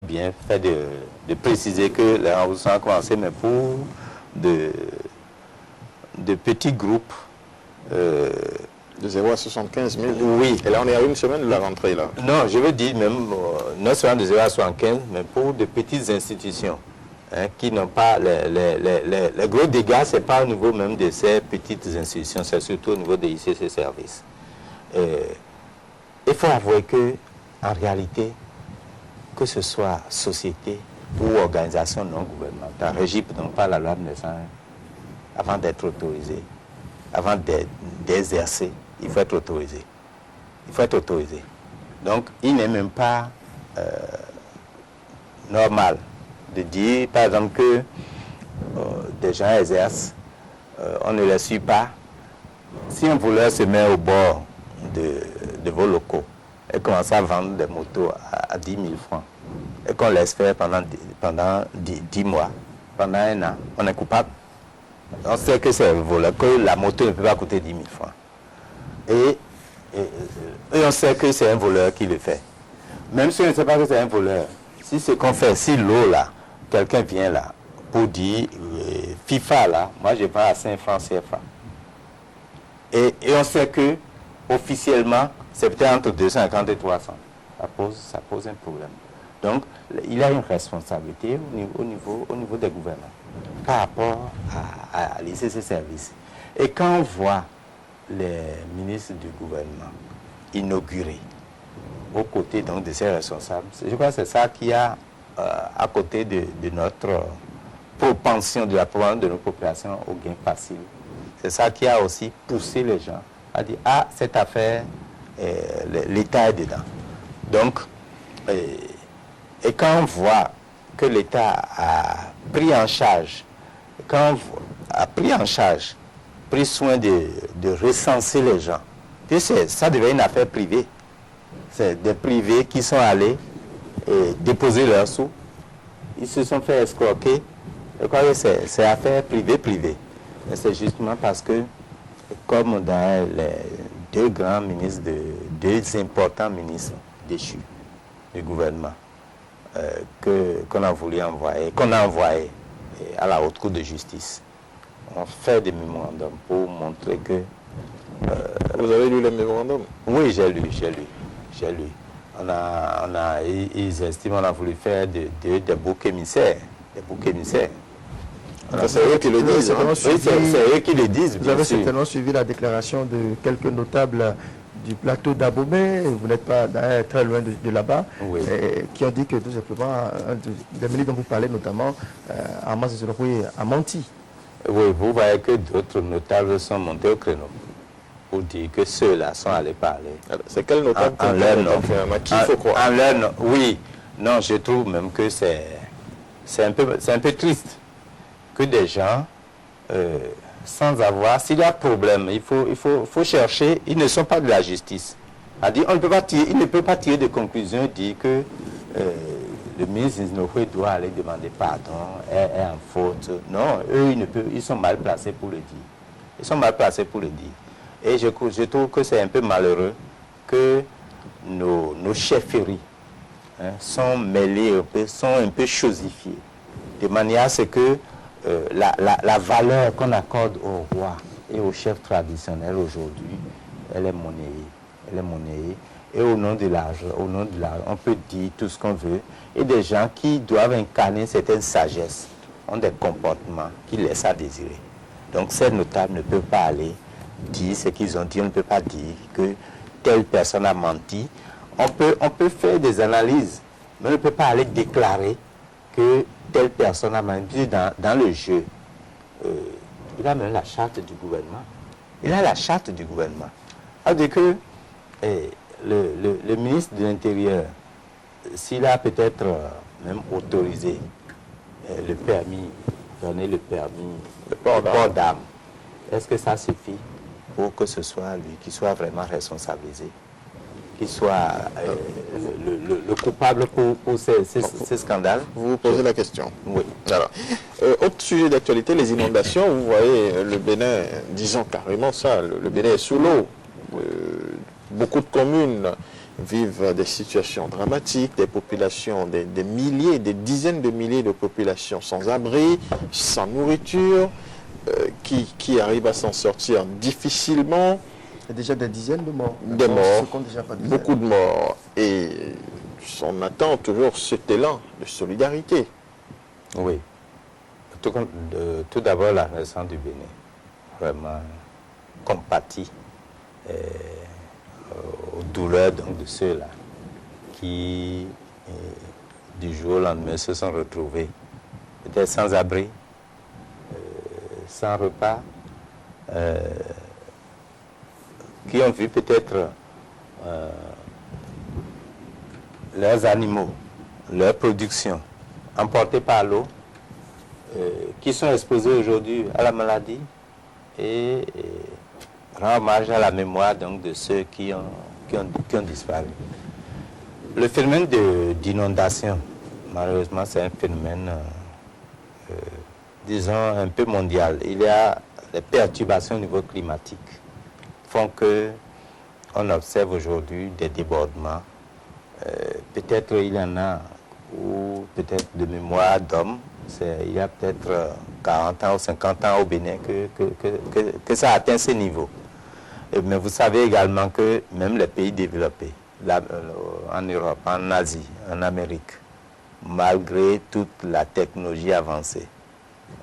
bien fait de préciser que les remboursements ont commencé, mais pour de petits groupes. De 0 à 75 000. Oui. Et là, on est à une semaine de la rentrée, là. Non, je veux dire même, non seulement de 0 à 75, mais pour de petites institutions qui n'ont pas... Les gros dégâts, ce n'est pas au niveau même de ces petites institutions, c'est surtout au niveau des ICC services. Il faut avouer que, en réalité, que ce soit société ou organisation non gouvernementale, régie donc par la loi 1901, avant d'être autorisé, avant d'exercer, il faut être autorisé. Il faut être autorisé. Donc, il n'est même pas normal de dire, par exemple, que des gens exercent, on ne les suit pas. Si un voleur se met au bord de vos locaux et commence à vendre des motos à 10 000 francs, et qu'on laisse faire pendant 10 mois, pendant un an, on est coupable. On sait que c'est un voleur, que la moto ne peut pas coûter 10 000 francs. Et on sait que c'est un voleur qui le fait. Même si on ne sait pas que c'est un voleur, si ce qu'on fait, si l'eau là, quelqu'un vient là pour dire FIFA là, moi je vends à 5 francs CFA. Et on sait que officiellement, c'est peut-être entre 250 et 300. Ça pose un problème. Donc, il a une responsabilité au niveau des gouvernements par rapport à l'ICC service. Et quand on voit les ministres du gouvernement inaugurés aux côtés donc, de ces responsables, je crois que c'est ça qui a, à côté de notre propension, de la propension de nos populations au gain facile, c'est ça qui a aussi poussé les gens à dire, ah, cette affaire, l'État est dedans. Donc, et quand on voit que l'État a pris en charge, pris soin de recenser les gens, puis ça devient une affaire privée. C'est des privés qui sont allés déposer leurs sous. Ils se sont fait escroquer. Je crois que c'est affaire privée. Et c'est justement parce que, comme dans les deux grands ministres, deux importants ministres déchus du gouvernement, qu'on a voulu envoyer, qu'on a envoyé à la Haute Cour de justice. On fait des mémorandums pour montrer que... Vous avez lu les mémorandums? Oui, j'ai lu. Ils estiment qu'on a voulu faire des boucs émissaires. C'est eux qui le disent. C'est eux qui le disent. Vous avez certainement suivi la déclaration de quelques notables du plateau d'Abomey, vous n'êtes pas très loin de là-bas, oui. Qui ont dit que tout simplement, des ministres dont vous parlez notamment, Amas Zoroui a menti. Oui, vous voyez que d'autres notables sont montés au créneau pour dire que ceux-là sont allés parler. C'est quel notable en leur nom? Qui faut croire? En leur nom, oui. Non, je trouve même que c'est un peu triste que des gens, sans avoir, s'il y a problème, il faut chercher, ils ne sont pas de la justice. C'est-à-dire, il ne peut pas tirer de conclusion et dire que le ministre Zinokwe doit aller demander pardon, est en faute. Non, eux, ils sont mal placés pour le dire. Et je trouve que c'est un peu malheureux que nos chefferies sont mêlées, sont un peu chosifiées, de manière à ce que la valeur qu'on accorde au roi et au chef traditionnel aujourd'hui, elle est monnayée. Et au nom de l'argent, on peut dire tout ce qu'on veut. Et des gens qui doivent incarner certaines sagesses ont des comportements qui laissent à désirer. Donc ces notables ne peuvent pas aller dire ce qu'ils ont dit. On ne peut pas dire que telle personne a menti. On peut faire des analyses, mais on ne peut pas aller déclarer que telle personne a menti. Dans le jeu, il a même la charte du gouvernement. C'est-à-dire que le ministre de l'Intérieur, s'il a peut-être même autorisé donner le port d'armes, est-ce que ça suffit pour que ce soit lui qui soit vraiment responsabilisé, qui soit le coupable pour ces scandales? Vous vous posez la question. Oui. Alors, autre sujet d'actualité, les inondations. Vous voyez, le Bénin, disons carrément ça, le Bénin est sous l'eau. Beaucoup de communes vivent des situations dramatiques, des populations, des milliers, des dizaines de milliers de populations sans abri, sans nourriture, qui arrivent à s'en sortir difficilement. Il y a déjà des dizaines de morts. Des morts, Déjà pas dizaines. beaucoup de morts. Et on attend toujours cet élan de solidarité. Oui. Tout d'abord, la nation du Bénin, vraiment compatit aux douleurs donc, de ceux-là qui, du jour au lendemain, se sont retrouvés peut-être sans abri, sans repas, qui ont vu peut-être leurs animaux, leur production emportés par l'eau, qui sont exposés aujourd'hui à la maladie et rend hommage à la mémoire donc, de ceux qui ont disparu. Le phénomène d'inondation, malheureusement, c'est un phénomène, disons, un peu mondial. Il y a des perturbations au niveau climatique qui font qu'on observe aujourd'hui des débordements. Peut-être il y en a, ou peut-être de mémoire d'hommes, il y a peut-être 40 ans ou 50 ans au Bénin que ça atteint ce niveau. Mais vous savez également que même les pays développés, en Europe, en Asie, en Amérique, malgré toute la technologie avancée,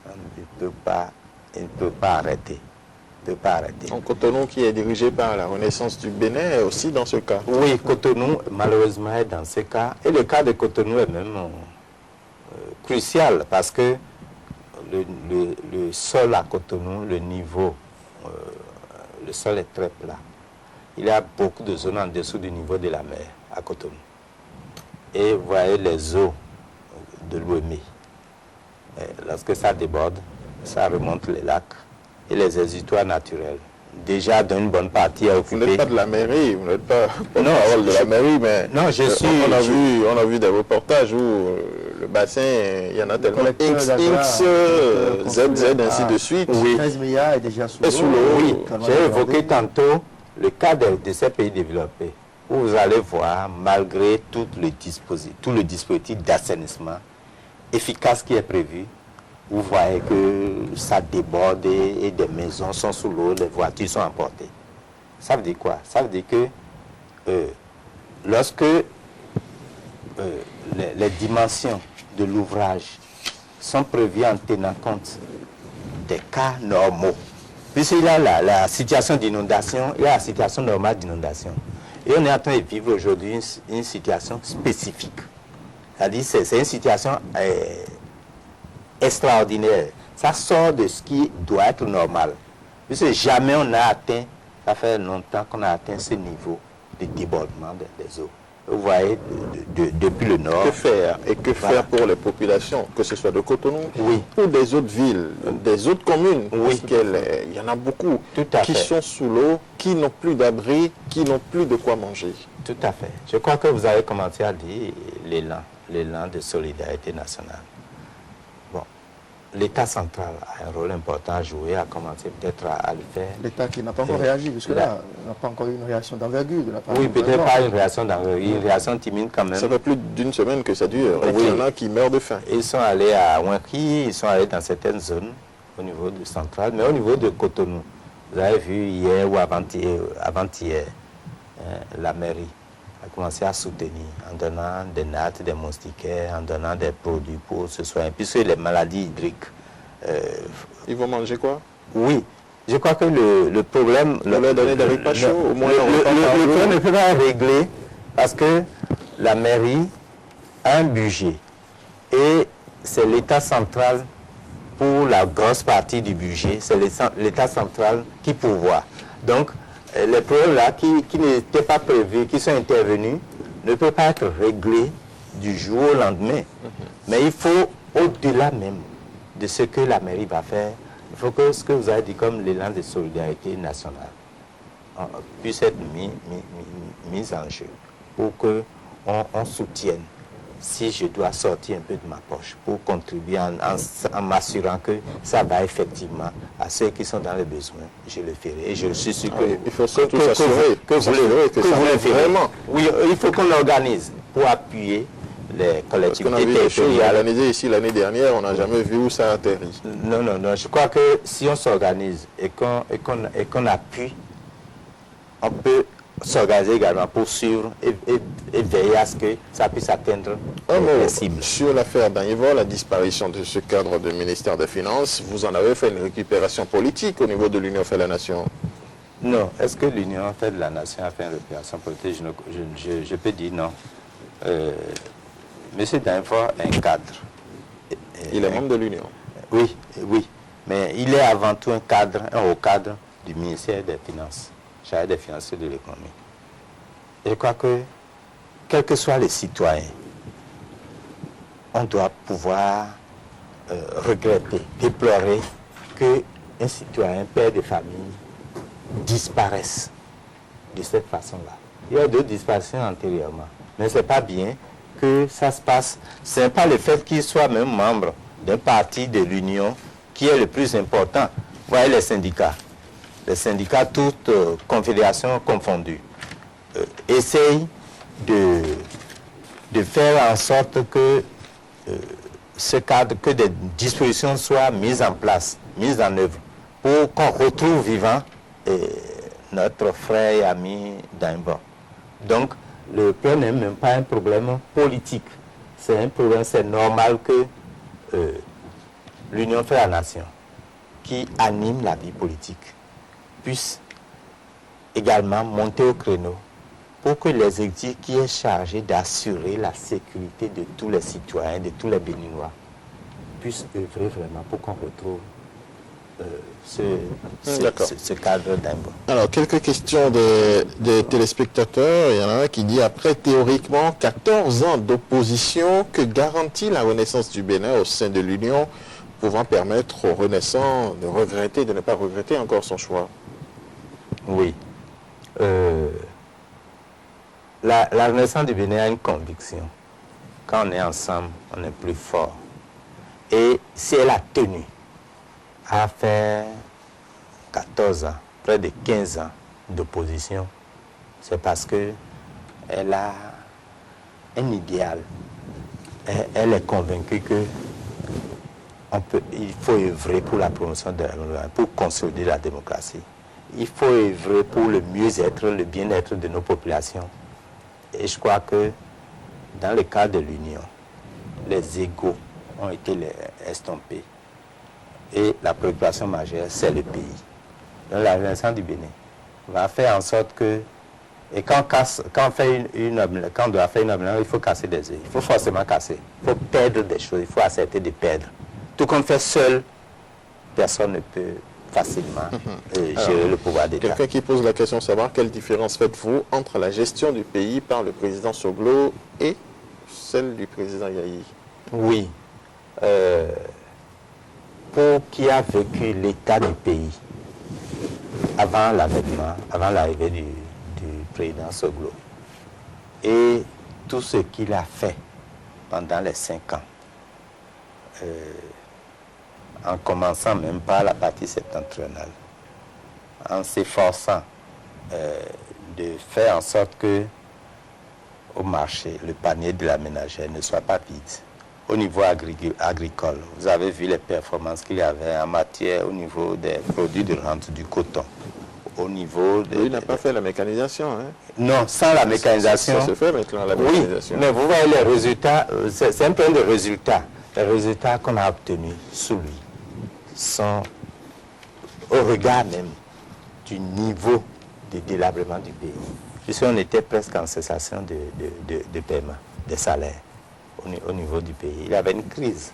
on ne peut pas arrêter. En Cotonou, qui est dirigé par la Renaissance du Bénin, est aussi dans ce cas. Oui, Cotonou, malheureusement, est dans ce cas. Et le cas de Cotonou est même crucial parce que le sol à Cotonou, le niveau, le sol est très plat. Il y a beaucoup de zones en dessous du niveau de la mer à Cotonou. Et vous voyez les eaux de l'Ouémé. Lorsque ça déborde, ça remonte les lacs et les exutoires naturels. Déjà, d'une bonne partie à occuper. Vous n'êtes pas de la mairie, vous n'êtes pas porte-parole de la mairie, mais non, on a vu des reportages où le bassin, il y en a tellement X, ZZ, ainsi de suite. Oui. 13 milliards est déjà sous l'eau. Oui, j'ai évoqué tantôt le cas de ces pays développés, où vous allez voir, malgré tout le dispositif d'assainissement efficace qui est prévu, vous voyez que ça déborde et des maisons sont sous l'eau, les voitures sont emportées. Ça veut dire quoi? Ça veut dire que lorsque les dimensions de l'ouvrage sont prévues en tenant compte des cas normaux, puisqu'il y a la situation d'inondation, il y a la situation normale d'inondation. Et on est en train de vivre aujourd'hui une situation spécifique. C'est-à-dire que c'est une situation extraordinaire. Ça sort de ce qui doit être normal. Puisque jamais on a atteint, ça fait longtemps qu'on a atteint ce niveau de débordement des eaux. Vous voyez, depuis le nord. Que faire? Et que faire pour les populations, que ce soit de Cotonou ou des autres villes, des autres communes? Parce qu'il y en a beaucoup qui sont sous l'eau, qui n'ont plus d'abri, qui n'ont plus de quoi manger. Tout à fait. Je crois que vous avez commencé à dire l'élan de solidarité nationale. Bon, l'État central a un rôle important à jouer, a commencé peut-être à le faire. L'État qui n'a pas encore réagi, jusque-là, n'a pas encore eu une réaction d'envergure de la part du gouvernement. Peut-être pas une réaction d'envergure, une réaction timide quand même. Ça fait plus d'une semaine que ça dure, et il y en a qui meurent de faim. Ils sont allés à Ouinki, ils sont allés dans certaines zones au niveau du central, mais au niveau de Cotonou, vous avez vu hier ou avant-hier, la mairie a commencé à soutenir en donnant des nattes, des moustiquaires, en donnant des produits pour ce soin, puisque les maladies hydriques. Ils vont manger quoi? Oui, je crois que le problème... On leur donner des repas chauds, au moins le problème ne peut pas régler parce que la mairie a un budget et c'est l'État central pour la grosse partie du budget, c'est l'État central qui pourvoit. Donc, les problèmes-là qui n'étaient pas prévus, qui sont intervenus, ne peuvent pas être réglés du jour au lendemain. Mais il faut, au-delà même de ce que la mairie va faire, il faut que ce que vous avez dit comme l'élan de solidarité nationale puisse être mis en jeu pour qu'on soutienne si je dois sortir un peu de ma poche pour contribuer en m'assurant que ça va effectivement à ceux qui sont dans le besoin, je le ferai. Et je suis sûr que, il faut surtout s'assurer que ça le ferez vraiment. Oui, il faut qu'on organise pour appuyer les Parce qu'on a collectivités vu des choses territoriales. organisées ici l'année dernière, on n'a jamais vu où ça atterrit. Non. Je crois que si on s'organise et qu'on appuie, on peut s'organiser également pour suivre et veiller à ce que ça puisse atteindre Un mot les cibles. sur l'affaire d'Anivor, la disparition de ce cadre du ministère des Finances, vous en avez fait une récupération politique au niveau de l'Union fait la Nation. Non. Est-ce que l'Union fait de la Nation a fait une récupération politique? Je peux dire non. Monsieur Danfort est un cadre. Il est membre de l'Union. Oui. Mais il est avant tout un haut cadre du ministère des Finances, chargé des finances et de l'économie. Et je crois que, quels que soient les citoyens, on doit pouvoir regretter, déplorer qu'un citoyen, père de famille, disparaisse de cette façon-là. Il y a d'autres disparitions antérieurement, mais ce n'est pas bien que ça se passe. Ce n'est pas le fait qu'il soit même membre d'un parti de l'Union qui est le plus important. Vous voyez les syndicats. Les syndicats, toutes confédérations confondues, essayent de faire en sorte que ce cadre, que des dispositions soient mises en place, mises en œuvre, pour qu'on retrouve vivant notre frère et ami Danfort. Donc, le problème n'est même pas un problème politique. C'est un problème, c'est normal que l'Union fait la nation, qui anime la vie politique, puisse également monter au créneau pour que l'exécutif qui est chargé d'assurer la sécurité de tous les citoyens, de tous les Béninois, puisse œuvrer vraiment pour qu'on retrouve ce cadre d'Anivor. Alors, quelques questions des téléspectateurs. Il y en a un qui dit, après théoriquement 14 ans d'opposition, que garantit la renaissance du Bénin au sein de l'Union, pouvant permettre aux renaissants de regretter, de ne pas regretter encore son choix? Oui. La renaissance du Bénin a une conviction. Quand on est ensemble, on est plus fort. Et si elle a tenu à faire 14 ans, près de 15 ans d'opposition, c'est parce qu'elle a un idéal. Elle est convaincue qu'il faut œuvrer pour la promotion de la démocratie, pour consolider la démocratie. Il faut œuvrer pour le mieux-être, le bien-être de nos populations. Et je crois que dans le cadre de l'Union, les égaux ont été estompés. Et la préoccupation majeure, c'est le pays. Donc la renaissance du Bénin va faire en sorte que, et quand on doit faire une omelette, il faut casser des œufs. Il faut forcément casser. Il faut perdre des choses. Il faut accepter de perdre. Tout qu'on fait seul, personne ne peut facilement gérer le pouvoir d'État. Quelqu'un qui pose la question de savoir quelle différence faites-vous entre la gestion du pays par le président Soglo et celle du président Yahi? Oui. Pour qui a vécu l'état du pays avant l'avènement, avant l'arrivée du président Soglo, et tout ce qu'il a fait pendant les 5 ans, en commençant même par la partie septentrionale, en s'efforçant de faire en sorte que au marché, le panier de la ménagère ne soit pas vide. Au niveau agricole, vous avez vu les performances qu'il y avait en matière au niveau des produits de rente du coton. Au niveau de... Il n'a pas fait la mécanisation. Hein? Non, sans la mécanisation. Ça se fait maintenant, la mécanisation. Oui, mais vous voyez les résultats, c'est un peu de résultats. Les résultats qu'on a obtenus sous lui sont au regard même du niveau de délabrement du pays. Puisqu'on était presque en cessation de paiement des salaires au niveau du pays. Il y avait une crise.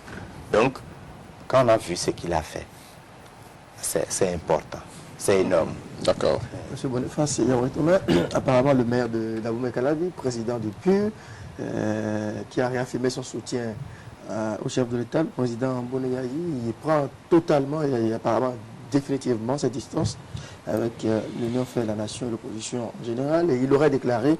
Donc, quand on a vu ce qu'il a fait, c'est important, c'est énorme. D'accord. Monsieur Boniface, apparemment le maire de Dahomey-Calavi, président du PUR, qui a réaffirmé son soutien au chef de l'État, le président Boneyayi, il prend totalement et apparemment définitivement ses distances avec l'Union fait la nation et l'opposition en général, et il aurait déclaré